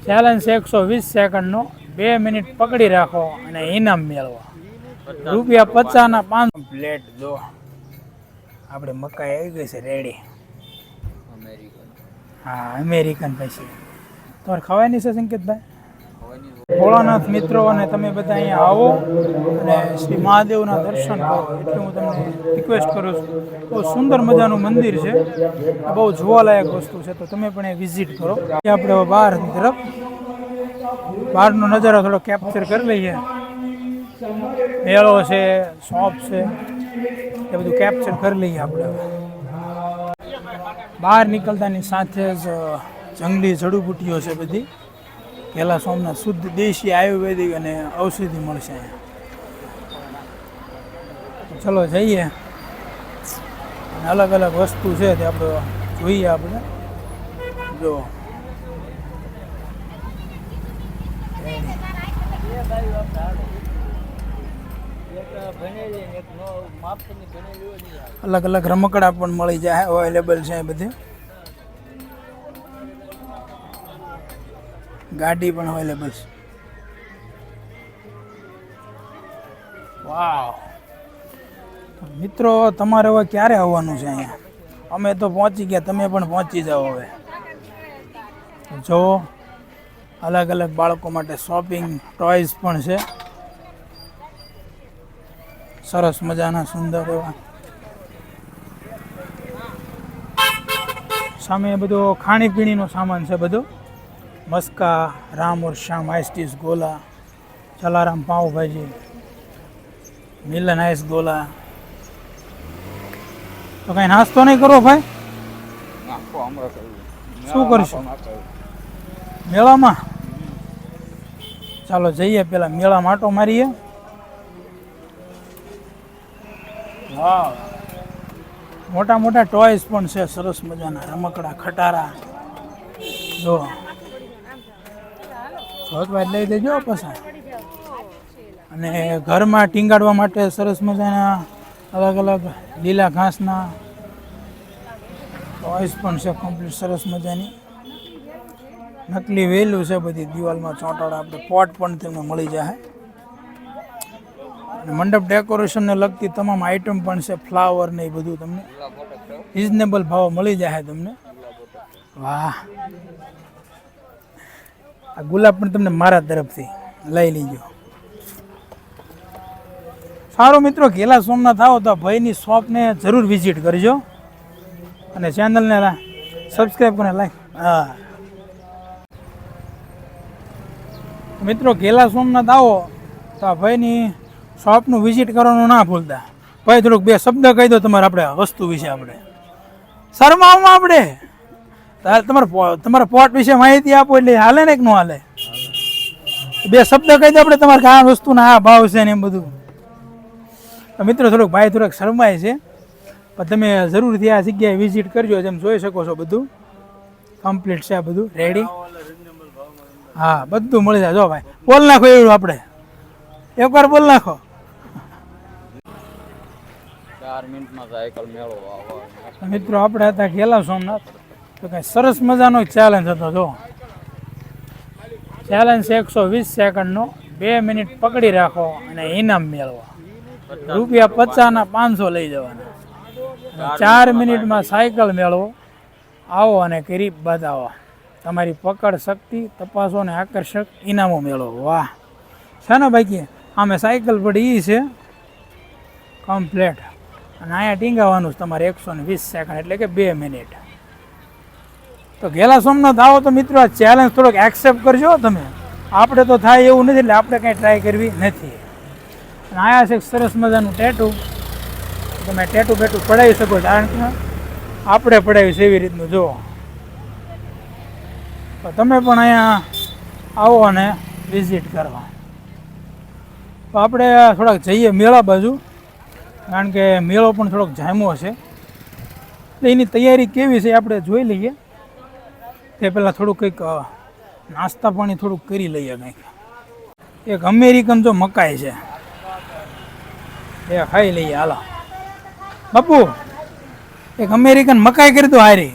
Challenge 120 સેકન્ડનો 2 minute પકડી રાખો અને ઇનામ મેળવો. ₹50 5 પ્લેટ દો. આપણે મકાઈ આવી ગઈ છે રેડી. હા, અમેરિકન પછી તમારે ખવાની છે સંકેતભાઈ? ભોળાનાથ મિત્રો અને તમે બધા અહીંયા આવો અને શ્રી મહાદેવના દર્શન કરો એટલે હું તમને રિક્વેસ્ટ કરું છું. બહુ સુંદર મજાનું મંદિર છે, બહુ જોવાલાયક વસ્તુ છે, તો તમે પણ એ વિઝિટ કરો. આપણે બહાર તરફ બહારનો નજારો થોડો કેપ્ચર કરી લઈએ. મેળો છે, શોપ છે, એ બધું કેપ્ચર કરી લઈએ આપણે. બહાર નીકળતાની સાથે જ જંગલી જડીબુટ્ટીઓ છે બધી. ઘેલા સોમનાથ શુદ્ધ દેશી આયુર્વેદિક અને ઔષધિ મળશે અહીંયા. ચલો જઈએ અને અલગ અલગ વસ્તુ છે તે આપણે જોઈએ. આપણે જો અલગ અલગ રમકડા પણ મળી જાય, અવેલેબલ છે બધી. ગાડી પણ અવેલેબલ છે. વાવ મિત્રો, તમારે હવે ક્યારે આવવાનું છે અહીંયા? અમે તો પહોંચી ગયા, તમે પણ પહોંચી જાઓ. હવે જો અલગ અલગ બાળકો માટે શોપિંગ ટોયઝ પણ છે, સરસ મજાના સુંદર એવા. સામે બધો ખાણીપીણીનો સામાન છે બધો. મસ્કા, રામ ઓર શ્યામ આઈસ ગોલા, જલારામ પાઉંભાજી, મિલન આઈસ ગોલા. તો કઈ નાસ્તો નહીં કરો ભાઈ? શું કરશું મેળામાં? ચાલો જઈએ, પેલા મેળા માટો મારીએ. વાહ, મોટા મોટા ટોયસ પણ છે, સરસ મજાના રમકડા, ખટારા. જો શોધવાજ લઈ દેજો પછી. અને ઘરમાં ટીંગાડવા માટે સરસ મજાના અલગ અલગ લીલા ઘાસના ટોયસ પણ છે, કમ્પ્લીટ સરસ મજાની. નકલી વેલું છે બધી દિવાલમાં ચોંટાડા. આપણે પોટ પણ તમને મળી જાય. અને મંડપ ડેકોરેશનને લગતી તમામ આઈટમ પણ છે, ફ્લાવર ને એ બધું તમને રિઝનેબલ ભાવ મળી જાય તમને. વાહ, આ ગુલાબ પણ તમને મારા તરફથી લઈ લીજો. સારો મિત્રો, ઘેલા સોમનાથ આવો તો ભાઈની શોપને જરૂર વિઝિટ કરજો અને ચેનલને સબસ્ક્રાઈબ કરીને લાઈક. હા મિત્રો, ઘેલા સોમનાથ આવો તો આ ભાઈની શોપનું વિઝિટ કરવાનું ના ભૂલતા. ભાઈ થોડુંક 2 શબ્દ કહી દો તમારે આપણે વસ્તુ વિશે. આપણે શરમાવમાં આપણે તમારા પોટ વિશે માહિતી આપો એટલે હાલે ને કે ન હાલે? 2 શબ્દ કહી દો આપણે તમારે આ વસ્તુના આ ભાવ છે ને એમ બધું. તો મિત્રો થોડુંક ભાઈ થોડાક શરમાય છે, પણ તમે જરૂરથી આ જગ્યાએ વિઝિટ કરજો. જેમ જોઈ શકો છો બધું કમ્પ્લીટ છે, આ બધું રેડી. હા, બધું મળી જાય. જો ભાઈ બોલ નાખો એવું, આપણે એકવાર બોલ નાખો. 4 મિનિટમાં સાયકલ મેળો. મિત્રો આપણે હતા ઘેલા સોમનાથ, તો કઈ સરસ મજાનો ચેલેન્જ હતો. જો ચેલેન્જ 120 સેકન્ડનો 2 મિનિટ પકડી રાખો અને ઇનામ મેળવો. ₹50 500 લઈ જવાના. 4 મિનિટમાં સાયકલ મેળવો. આવો અને કરી બતાવો. તમારી પકડ શક્તિ તપાસો અને આકર્ષક ઇનામો મેળવો. વાહ છે ને બાકી? આમે સાયકલ પડી એ છે કમ્પ્લેટ. અને અહીંયા ટીંગાવાનું છે તમારે 120 સેકન્ડ એટલે કે 2 મિનિટ. તો ઘેલા સોમનાથ આવો તો મિત્રો આ ચેલેન્જ થોડોક એક્સેપ્ટ કરજો તમે. આપણે તો થાય એવું નથી એટલે આપણે કંઈ ટ્રાય કરવી નથી. અને આયા છે સરસ મજાનું ટેટુ. તમે ટેટુ બેટુ પડાવી શકો, કારણ કે આપણે પડાવ્યું છે એવી રીતનું. જો તો તમે પણ અહીંયા આવો અને વિઝિટ કરવા. તો આપણે થોડાક જઈએ મેળા બાજુ, કારણ કે મેળો પણ થોડોક જામ્યો છે. એટલે એની તૈયારી કેવી છે આપણે જોઈ લઈએ. તે પહેલાં થોડુંક કંઈક નાસ્તા પાણી થોડુંક કરી લઈએ. કંઈક એક અમેરિકન જો મકાઈ છે એ ખાઈ લઈએ. હાલો બાપુ, એક અમેરિકન મકાઈ કરી તો હારી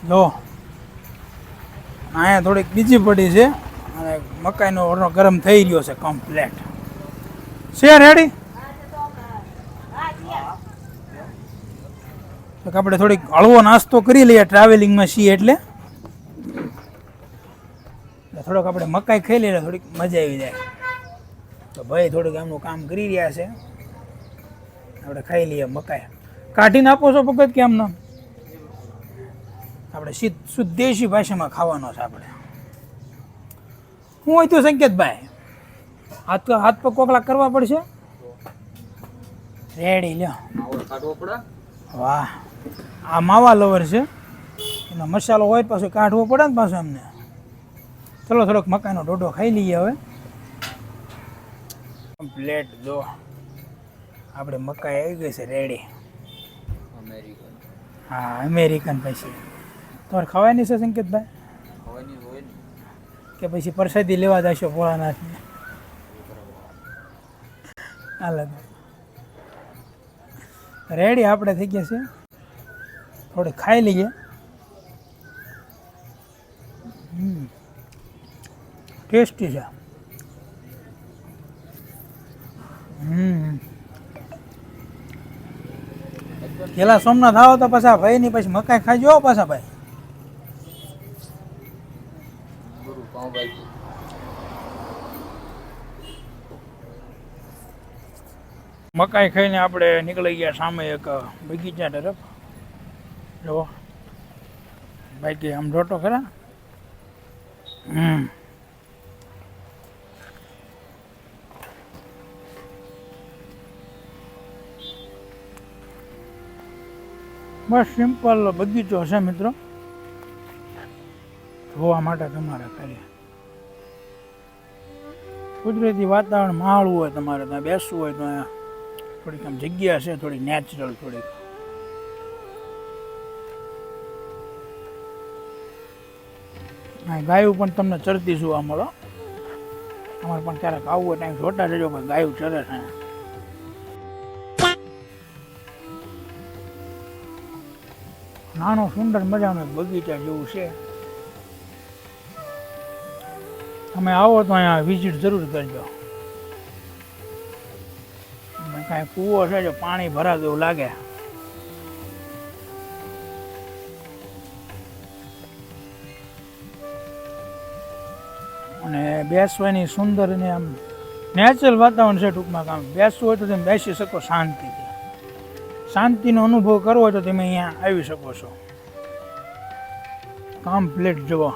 જો અહીંયા થોડીક બીજી પડી છે અને મકાઈનો ઓરનો ગરમ થઈ રહ્યો છે કમ્પ્લેટ છે રેડી તો આપણે થોડીક હળવો નાસ્તો કરી લઈએ ટ્રાવેલિંગમાં છીએ એટલે થોડોક આપણે મકાઈ ખાઈ લઈએ થોડીક મજા આવી જાય તો ભાઈ થોડુંક એમનું કામ કરી રહ્યા છે આપણે ખાઈ લઈએ મકાઈ કાઢીને આપો છો ભગત કે આમ નામ આપણે શુદ્ધ દેશી ભાષામાં ખાવાનો છે આપણે હું હોય તો સંકેતભાઈ હાથ પગ કોકલા કરવા પડશે રેડી લ્યો વાહ આ માવા લવર છે એનો મસાલો હોય પાછો કાઢવો પડે ને પાછો એમને ચલો થોડોક મકાઈનો ડોડો ખાઈ લઈએ હવે કમ્પ્લેટ જો આપણે મકાઈ આવી ગઈ છે રેડી હા અમેરિકન પછી તમારે ખવાય છે સંકેતભાઈ કે પછી પ્રસાદી લેવા જશો ભોળાનાથને હાલ રેડી આપણે થઈ ગયા છે થોડી ખાઈ લઈએ ટેસ્ટી છે પેલા સોમનાથ આવો તો પાછા ભાઈ ની પછી મકાઈ ખાઈ જાઓ પાછા ભાઈ મકાઈ ખાઈને આપણે નીકળી ગયા સામે એક બગીચા તરફ જો ભાઈ કે આમ જોટો ખરા બસ સિમ્પલ બગીચો છે મિત્રો જોવા માટે તમારે કરીએ કુદરતી વાતાવરણ માળવું હોય તમારે ત્યાં બેસવું હોય તો અહીંયા થોડીક આમ જગ્યા છે થોડી નેચરલ થોડીક ગાયું પણ તમને ચરતી જોવા મળો અમારે પણ ક્યારેક આવવું હોય ત્યાં જોતા જજો પણ ગાયું ચરે છે નાનો સુંદર મજાનો બગીચા જેવું છે તમે આવો તો અહીંયા વિઝિટ જરૂર કરજો કાંઈ કૂવો છે જો પાણી ભરાતું એવું લાગે અને બેસવાની સુંદર ને આમ નેચરલ વાતાવરણ છે ટૂંકમાં કામ બેસવું હોય તો તમે બેસી શકો શાંતિથી શાંતિનો અનુભવ કરવો હોય તો તમે અહીંયા આવી શકો છો કમ્પ્લીટ જુઓ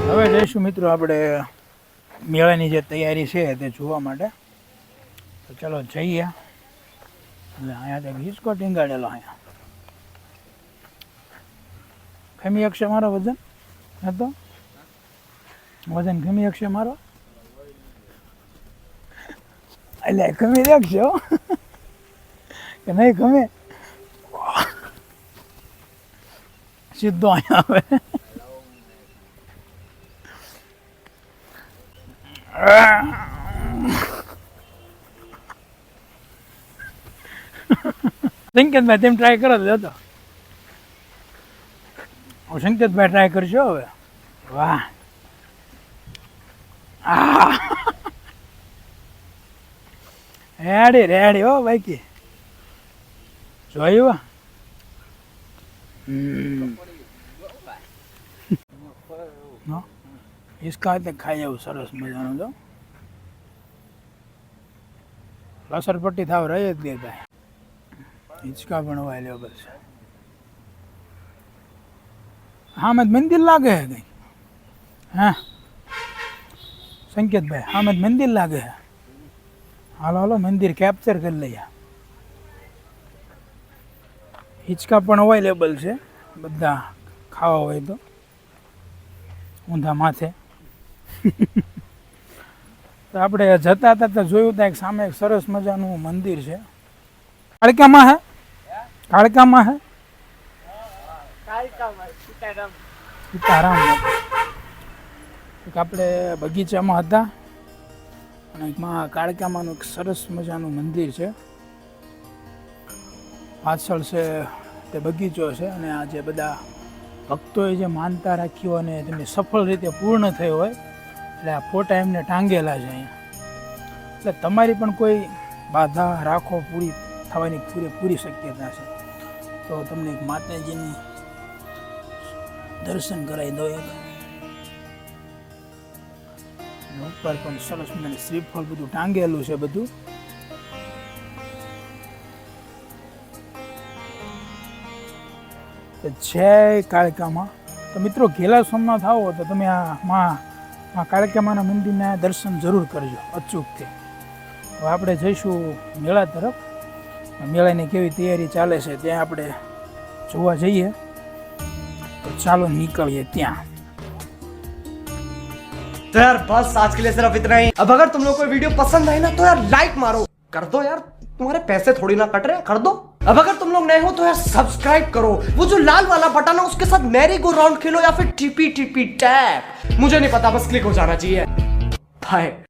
હવે જઈશું મિત્રો આપણે મેળાની જે તૈયારી છે તે જોવા માટે તો ચલો જઈએ એટલે અહીંયા તો હિંચકો ટીંગાડેલો અહીંયા ખમી શકશે મારો વજન હતો વજન ખમી શકશે મારો એટલે ખમી રાખશે હો કે નહીં ખમે સીધો અહીંયા આવે સંકેતભાઈ તેમ ટ્રાય કરો તો હતો સંકેતભાઈ ટ્રાય કરશો હવે વાહ રેડી રેડી હો બાકી જોયું હિસકા ખાઈ આવું સરસ મજાનું તો લસરપટ્ટી થાવ રહી જ દે ભાઈ હિંચકા પણ અવેલેબલ છે હામદ મંદિર લાગે છે કઈ હા સંકેતભાઈ હામદ મંદિર લાગે છે હાલો હાલો મંદિર કેપ્ચર કરી લઈએ હિંચકા પણ અવેલેબલ છે બધા ખાવા હોય તો ઊંધા માથે તો આપણે જતા હતા તો જોયું ત્યાં એક સામે એક સરસ મજાનું મંદિર છે. કાળકામાં હે? કાળકામાં હે? સીતારામ. આપણે બગીચામાં હતા અને એકમાં કાળકામાંનું એક સરસ મજાનું મંદિર છે. પાછળ છે તે બગીચો છે અને આ જે બધા ભક્તોએ જે માનતા રાખી હોય અને તેમની સફળ રીતે પૂર્ણ થઈ હોય એટલે આ ફોટા એમને ટાંગેલા છે અહીંયા. એટલે તમારી પણ કોઈ બાધા રાખો પૂરી થવાની પૂરી શક્યતા છે તો તમને એક માતાજીની દર્શન કરાવી દો. એક ઉપર પણ સરસ મજાનું શ્રીફળ બધું ટાંગેલું છે બધું. જય કાળકામાં. તો મિત્રો ઘેલા સોમનાથ આવો તો તમે આ માં કાળકામાના મંદિરના દર્શન જરૂર કરજો અચૂકથી. હવે આપણે જઈશું મેળા તરફ. મેળાની કેવી તૈયારી ચાલે છે ત્યાં આપણે જોવા જઈએ. તો ચાલો નીકળીએ ત્યાં. तो यार बस आज के लिए सिर्फ इतना ही. अब अगर तुम लोग को वीडियो पसंद आई ना तो यार लाइक मारो. कर दो यार, तुम्हारे पैसे थोड़ी ना कट रहे हैं, कर दो. अब अगर तुम लोग नए हो तो यार सब्सक्राइब करो. वो जो लाल वाला बटन है उसके साथ मैरी गो राउंड खेलो या फिर टीपी टैप, मुझे नहीं पता, बस क्लिक हो जाना चाहिए. बाय.